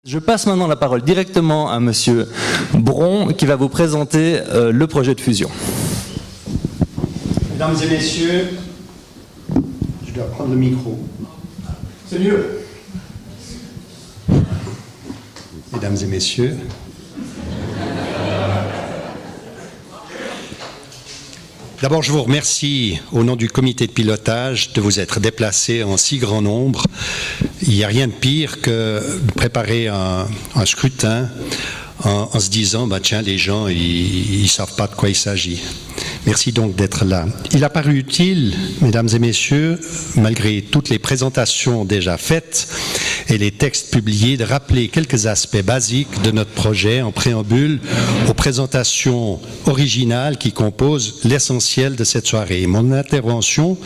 Je passe maintenant la parole directement à Monsieur Bron qui va vous présenter le projet de fusion. Mesdames et messieurs, je dois prendre le micro. C'est mieux. Mesdames et messieurs, d'abord je vous remercie au nom du comité de pilotage de vous être déplacés en si grand nombre. Il n'y a rien de pire que de préparer un scrutin en se disant bah tiens, les gens ils ne savent pas de quoi il s'agit. Merci donc d'être là. Il a paru utile, mesdames et messieurs, malgré toutes les présentations déjà faites et les textes publiés, de rappeler quelques aspects basiques de notre projet en préambule aux présentations originales qui composent l'essentiel de cette soirée. Mon intervention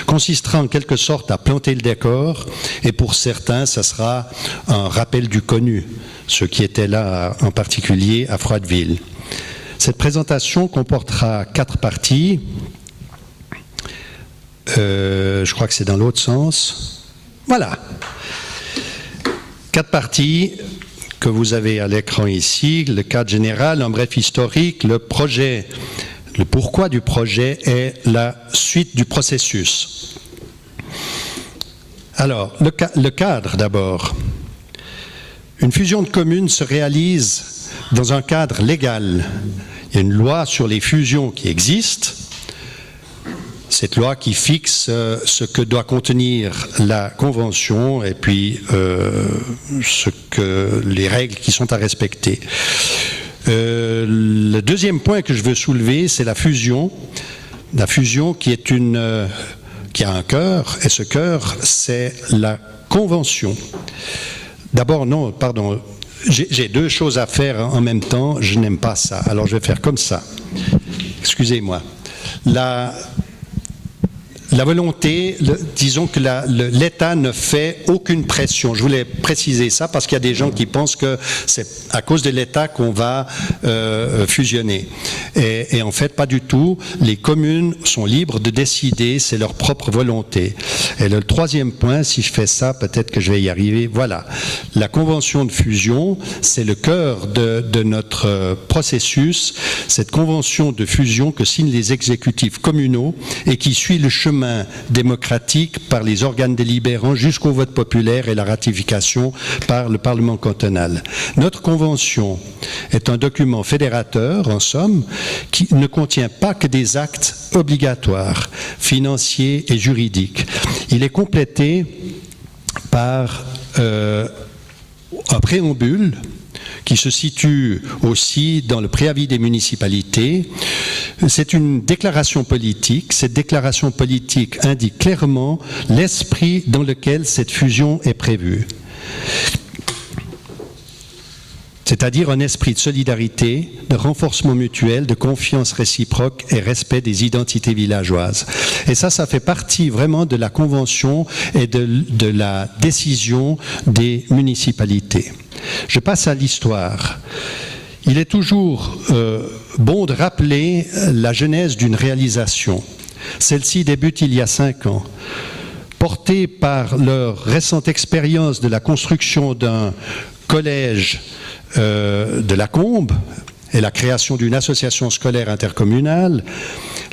consistera en quelque sorte à planter le décor et pour certains, ça sera un rappel du connu, ceux qui étaient là en particulier à Froideville. Cette présentation comportera 4 parties. Je crois que c'est dans l'autre sens. Voilà. 4 parties que vous avez à l'écran ici. Le cadre général, un bref historique, le projet, le pourquoi du projet et la suite du processus. Alors, le cadre d'abord. Une fusion de communes se réalise dans un cadre légal. Il y a une loi sur les fusions qui existe. Cette loi qui fixe ce que doit contenir la convention et puis les règles qui sont à respecter. Le deuxième point que je veux soulever, c'est la fusion. La fusion qui a un cœur, et ce cœur, c'est la convention. D'abord, non, pardon. J'ai 2 choses à faire en même temps, je n'aime pas ça, alors je vais faire comme ça. Excusez-moi. La volonté, disons que l'État ne fait aucune pression. Je voulais préciser ça parce qu'il y a des gens qui pensent que c'est à cause de l'État qu'on va fusionner. Et en fait, pas du tout. Les communes sont libres de décider, c'est leur propre volonté. Et le troisième point, si je fais ça, peut-être que je vais y arriver. Voilà. La convention de fusion, c'est le cœur de notre processus. Cette convention de fusion que signent les exécutifs communaux et qui suit le chemin démocratique par les organes délibérants jusqu'au vote populaire et la ratification par le Parlement cantonal. Notre convention est un document fédérateur, en somme, qui ne contient pas que des actes obligatoires, financiers et juridiques. Il est complété par un préambule qui se situe aussi dans le préavis des municipalités. C'est une déclaration politique. Cette déclaration politique indique clairement l'esprit dans lequel cette fusion est prévue. C'est-à-dire un esprit de solidarité, de renforcement mutuel, de confiance réciproque et respect des identités villageoises. Et ça fait partie vraiment de la convention et de la décision des municipalités. Je passe à l'histoire. Il est toujours bon de rappeler la genèse d'une réalisation. Celle-ci débute il y a 5 ans. Portée par leur récente expérience de la construction d'un collège de la Combe et la création d'une association scolaire intercommunale,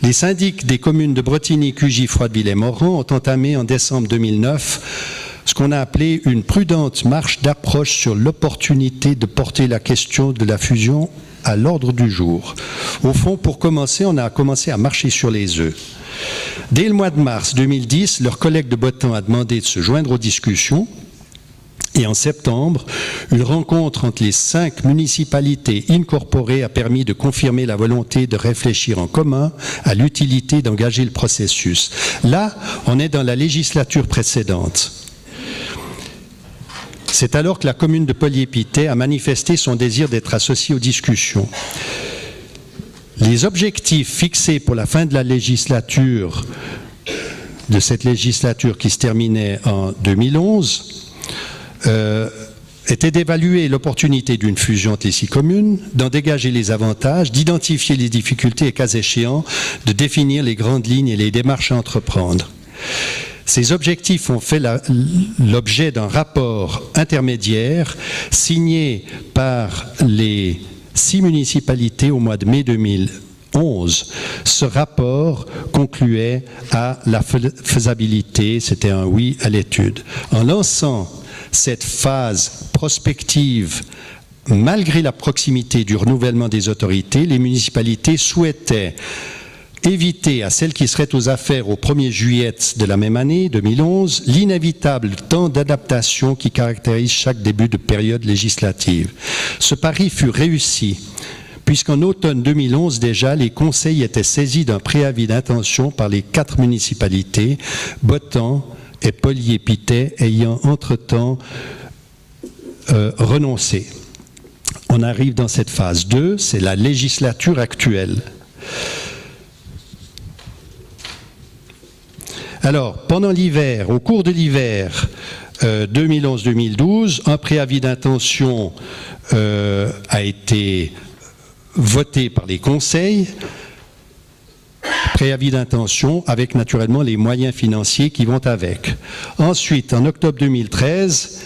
les syndics des communes de Bretigny, Cugy, Froideville et Morand ont entamé en décembre 2009 ce qu'on a appelé une prudente marche d'approche sur l'opportunité de porter la question de la fusion à l'ordre du jour. Au fond, pour commencer, on a commencé à marcher sur les œufs. Dès le mois de mars 2010, leur collègue de Botton a demandé de se joindre aux discussions. Et en septembre, une rencontre entre les 5 municipalités incorporées a permis de confirmer la volonté de réfléchir en commun à l'utilité d'engager le processus. Là, on est dans la législature précédente. C'est alors que la commune de Polyépité a manifesté son désir d'être associée aux discussions. Les objectifs fixés pour la fin de la législature, de cette législature qui se terminait en 2011, était d'évaluer l'opportunité d'une fusion entre les 6 communes, d'en dégager les avantages, d'identifier les difficultés et, cas échéant, de définir les grandes lignes et les démarches à entreprendre. Ces objectifs ont fait l'objet d'un rapport intermédiaire signé par les 6 municipalités au mois de mai 2011. Ce rapport concluait à la faisabilité, c'était un oui à l'étude. En lançant cette phase prospective, malgré la proximité du renouvellement des autorités, les municipalités souhaitaient éviter à celles qui seraient aux affaires au 1er juillet de la même année, 2011, l'inévitable temps d'adaptation qui caractérise chaque début de période législative. Ce pari fut réussi, puisqu'en automne 2011 déjà, les conseils étaient saisis d'un préavis d'intention par les 4 municipalités, Botans et Polier-Pittet ayant entre-temps renoncé. On arrive dans cette phase 2, c'est la législature actuelle. Alors, pendant l'hiver, au cours de l'hiver 2011-2012, un préavis d'intention a été voté par les conseils, préavis d'intention avec naturellement les moyens financiers qui vont avec. Ensuite, en octobre 2013,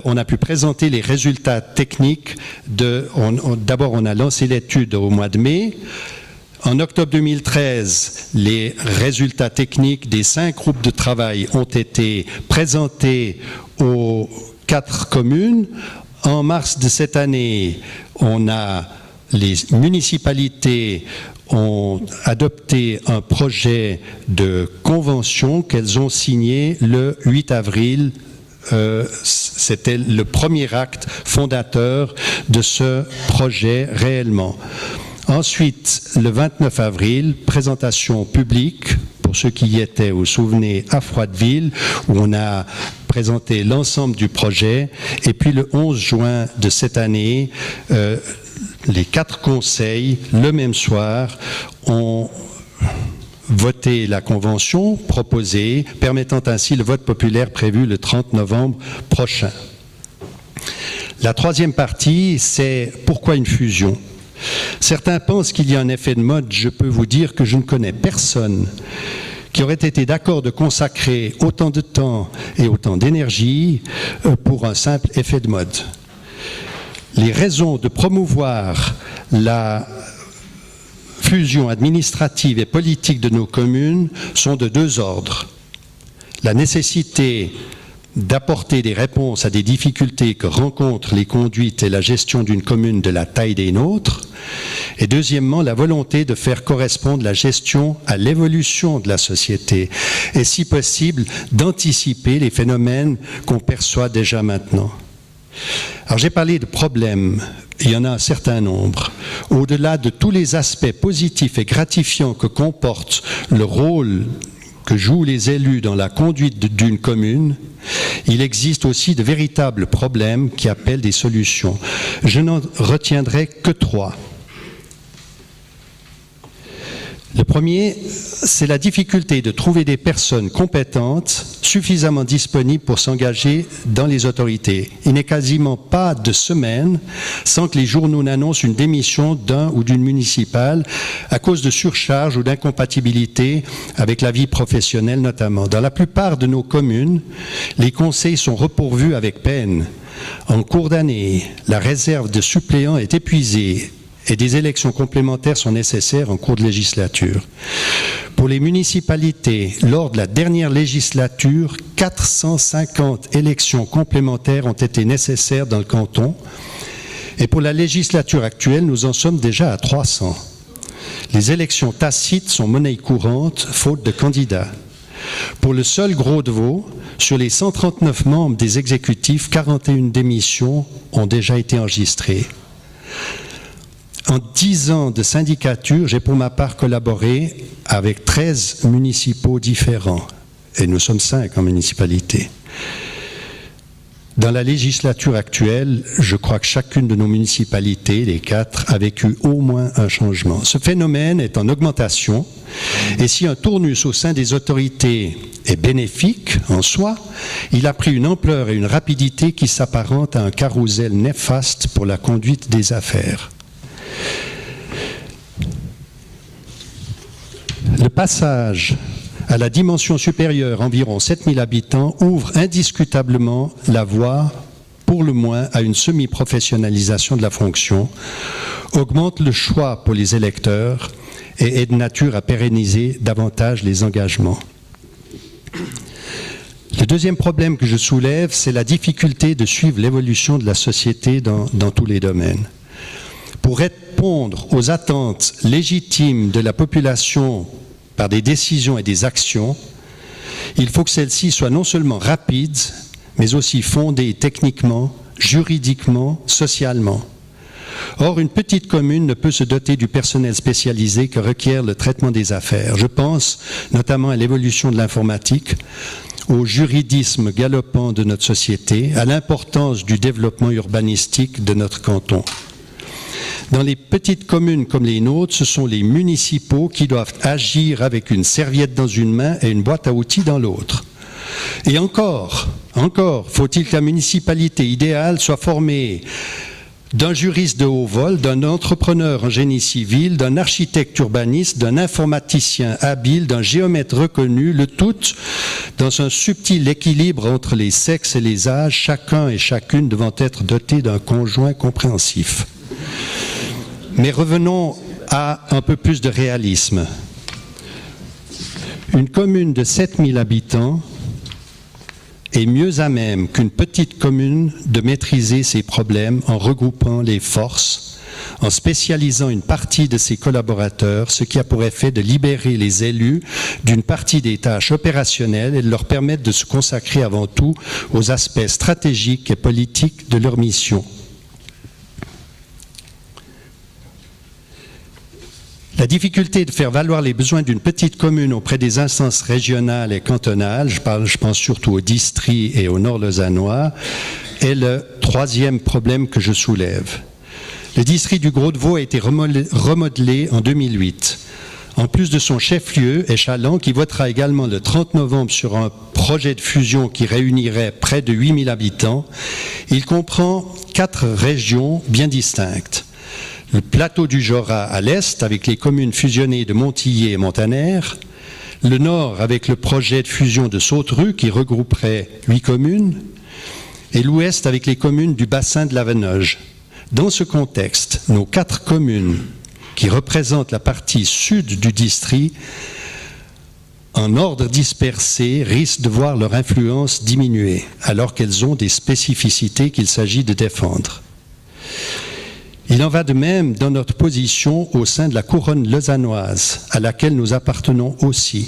on a pu présenter les résultats techniques. D'abord, on a lancé l'étude au mois de mai. En octobre 2013, les résultats techniques des 5 groupes de travail ont été présentés aux 4 communes. En mars de cette année, les municipalités ont adopté un projet de convention qu'elles ont signé le 8 avril. C'était le premier acte fondateur de ce projet réellement. Ensuite, le 29 avril, présentation publique, pour ceux qui y étaient, vous vous souvenez, à Froideville, où on a présenté l'ensemble du projet. Et puis le 11 juin de cette année, les 4 conseils, le même soir, ont voté la convention proposée, permettant ainsi le vote populaire prévu le 30 novembre prochain. La troisième partie, c'est pourquoi une fusion ? Certains pensent qu'il y a un effet de mode. Je peux vous dire que je ne connais personne qui aurait été d'accord de consacrer autant de temps et autant d'énergie pour un simple effet de mode. Les raisons de promouvoir la fusion administrative et politique de nos communes sont de 2 ordres. La nécessité d'apporter des réponses à des difficultés que rencontrent les conduites et la gestion d'une commune de la taille des nôtres, et deuxièmement, la volonté de faire correspondre la gestion à l'évolution de la société, et si possible, d'anticiper les phénomènes qu'on perçoit déjà maintenant. Alors j'ai parlé de problèmes, il y en a un certain nombre. Au-delà de tous les aspects positifs et gratifiants que comporte le rôle que jouent les élus dans la conduite d'une commune, il existe aussi de véritables problèmes qui appellent des solutions. Je n'en retiendrai que 3. Le premier, c'est la difficulté de trouver des personnes compétentes, suffisamment disponibles pour s'engager dans les autorités. Il n'est quasiment pas de semaine sans que les journaux n'annoncent une démission d'un ou d'une municipale à cause de surcharge ou d'incompatibilité avec la vie professionnelle notamment. Dans la plupart de nos communes, les conseils sont repourvus avec peine. En cours d'année, la réserve de suppléants est épuisée et des élections complémentaires sont nécessaires en cours de législature. Pour les municipalités, lors de la dernière législature, 450 élections complémentaires ont été nécessaires dans le canton. Et pour la législature actuelle, nous en sommes déjà à 300. Les élections tacites sont monnaie courante, faute de candidats. Pour le seul Gros-de-Vaud, sur les 139 membres des exécutifs, 41 démissions ont déjà été enregistrées. En 10 ans de syndicature, j'ai pour ma part collaboré avec 13 municipaux différents. Et nous sommes 5 en municipalité. Dans la législature actuelle, je crois que chacune de nos municipalités, les 4, a vécu au moins un changement. Ce phénomène est en augmentation. Et si un tournus au sein des autorités est bénéfique en soi, il a pris une ampleur et une rapidité qui s'apparentent à un carrousel néfaste pour la conduite des affaires. Le passage à la dimension supérieure, environ 7000 habitants, ouvre indiscutablement la voie, pour le moins, à une semi-professionnalisation de la fonction, augmente le choix pour les électeurs et est de nature à pérenniser davantage les engagements. Le deuxième problème que je soulève, c'est la difficulté de suivre l'évolution de la société dans tous les domaines. Pour répondre aux attentes légitimes de la population par des décisions et des actions, il faut que celles-ci soient non seulement rapides, mais aussi fondées techniquement, juridiquement, socialement. Or, une petite commune ne peut se doter du personnel spécialisé que requiert le traitement des affaires. Je pense notamment à l'évolution de l'informatique, au juridisme galopant de notre société, à l'importance du développement urbanistique de notre canton. Dans les petites communes comme les nôtres, ce sont les municipaux qui doivent agir avec une serviette dans une main et une boîte à outils dans l'autre. Et encore, faut-il que la municipalité idéale soit formée d'un juriste de haut vol, d'un entrepreneur en génie civil, d'un architecte urbaniste, d'un informaticien habile, d'un géomètre reconnu, le tout dans un subtil équilibre entre les sexes et les âges, chacun et chacune devant être doté d'un conjoint compréhensif. Mais revenons à un peu plus de réalisme. Une commune de 7000 habitants est mieux à même qu'une petite commune de maîtriser ses problèmes en regroupant les forces, en spécialisant une partie de ses collaborateurs, ce qui a pour effet de libérer les élus d'une partie des tâches opérationnelles et de leur permettre de se consacrer avant tout aux aspects stratégiques et politiques de leur mission. La difficulté de faire valoir les besoins d'une petite commune auprès des instances régionales et cantonales, je pense surtout au district et au Nord-Lausannois, est le troisième problème que je soulève. Le district du Gros-de-Vaud a été remodelé en 2008. En plus de son chef-lieu, Échalon, qui votera également le 30 novembre sur un projet de fusion qui réunirait près de 8000 habitants, il comprend 4 régions bien distinctes. Le plateau du Jorat à l'est, avec les communes fusionnées de Montillier et Montaner, le nord avec le projet de fusion de Sautru qui regrouperait 8 communes, et l'ouest avec les communes du bassin de la Venoge. Dans ce contexte, nos 4 communes qui représentent la partie sud du district, en ordre dispersé, risquent de voir leur influence diminuer, alors qu'elles ont des spécificités qu'il s'agit de défendre. Il en va de même dans notre position au sein de la couronne lausannoise, à laquelle nous appartenons aussi.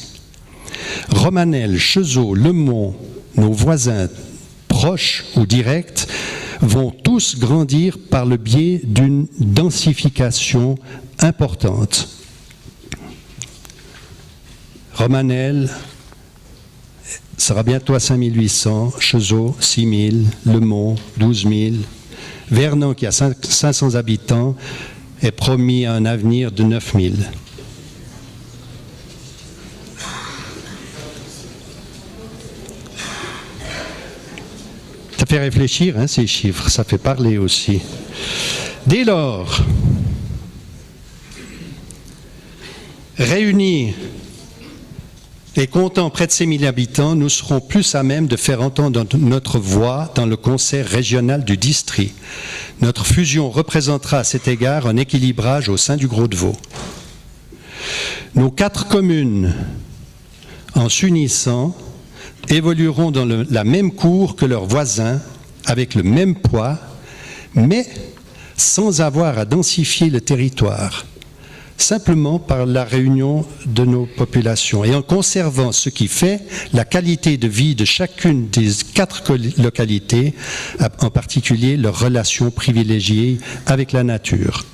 Romanel, Cheseaux, Le Mont, nos voisins proches ou directs, vont tous grandir par le biais d'une densification importante. Romanel sera bientôt à 5800, Cheseaux 6000, Le Mont 12 000. Vernon, qui a 500 habitants, est promis à un avenir de 9000. Ça fait réfléchir, hein, ces chiffres, ça fait parler aussi. Dès lors, réunis et comptant près de 6000 habitants, nous serons plus à même de faire entendre notre voix dans le concert régional du district. Notre fusion représentera à cet égard un équilibrage au sein du Gros-de-Vaud. Nos 4 communes, en s'unissant, évolueront dans la même cour que leurs voisins, avec le même poids, mais sans avoir à densifier le territoire, simplement par la réunion de nos populations et en conservant ce qui fait la qualité de vie de chacune des 4 localités, en particulier leur relation privilégiée avec la nature.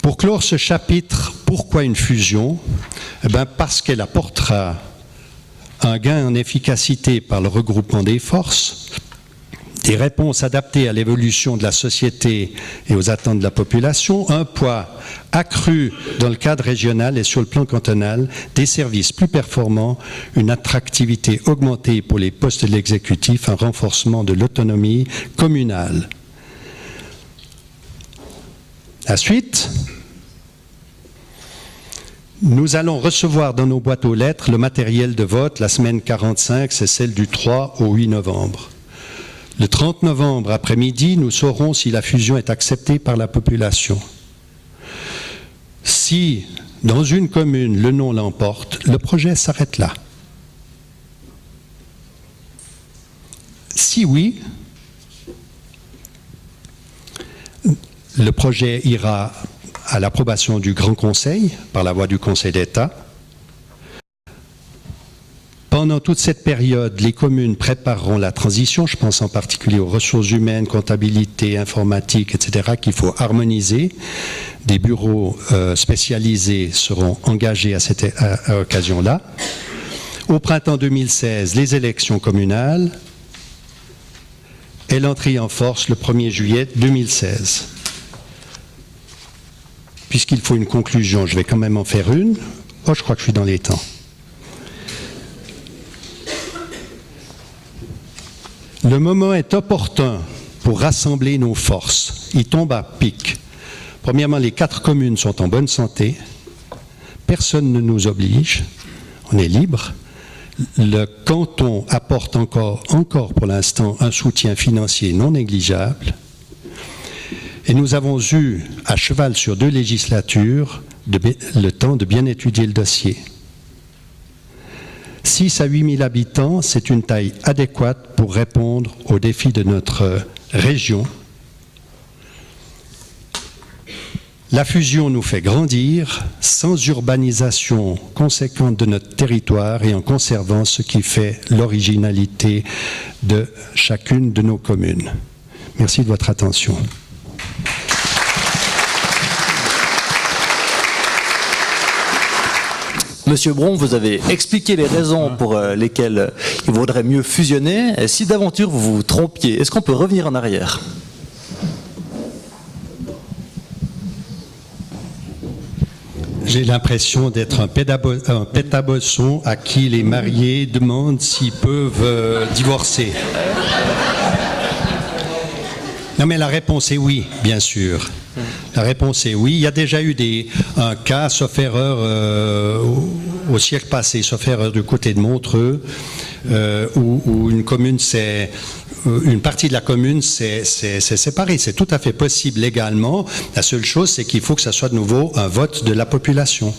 Pour clore ce chapitre, pourquoi une fusion ? Parce qu'elle apportera un gain en efficacité par le regroupement des forces, des réponses adaptées à l'évolution de la société et aux attentes de la population, un poids accru dans le cadre régional et sur le plan cantonal, des services plus performants, une attractivité augmentée pour les postes de l'exécutif, un renforcement de l'autonomie communale. La suite, Nous allons recevoir dans nos boîtes aux lettres le matériel de vote. La semaine 45, c'est celle du 3 au 8 novembre. Le 30 novembre après-midi, nous saurons si la fusion est acceptée par la population. Si, dans une commune, le non l'emporte, le projet s'arrête là. Si oui, le projet ira à l'approbation du Grand Conseil par la voie du Conseil d'État. Pendant toute cette période, les communes prépareront la transition. Je pense en particulier aux ressources humaines, comptabilité, informatique, etc., qu'il faut harmoniser. Des bureaux spécialisés seront engagés à cette occasion-là. Au printemps 2016, les élections communales et l'entrée en force le 1er juillet 2016. Puisqu'il faut une conclusion, je vais quand même en faire une. Oh, je crois que je suis dans les temps. Le moment est opportun pour rassembler nos forces. Il tombe à pic. Premièrement, les 4 communes sont en bonne santé. Personne ne nous oblige. On est libre. Le canton apporte encore pour l'instant un soutien financier non négligeable. Et nous avons eu, à cheval sur 2 législatures, le temps de bien étudier le dossier. 6 à 8 000 habitants, c'est une taille adéquate pour répondre aux défis de notre région. La fusion nous fait grandir sans urbanisation conséquente de notre territoire et en conservant ce qui fait l'originalité de chacune de nos communes. Merci de votre attention. Monsieur Bron, vous avez expliqué les raisons pour lesquelles il vaudrait mieux fusionner. Et si d'aventure vous vous trompiez, est-ce qu'on peut revenir en arrière ? J'ai l'impression d'être un pétabosson à qui les mariés demandent s'ils peuvent divorcer. Non, mais la réponse est oui, bien sûr. La réponse est oui. Il y a déjà eu un cas, sauf erreur, au siècle passé, sauf erreur du côté de Montreux, où une partie de la commune s'est séparée. C'est tout à fait possible légalement. La seule chose, c'est qu'il faut que ça soit de nouveau un vote de la population.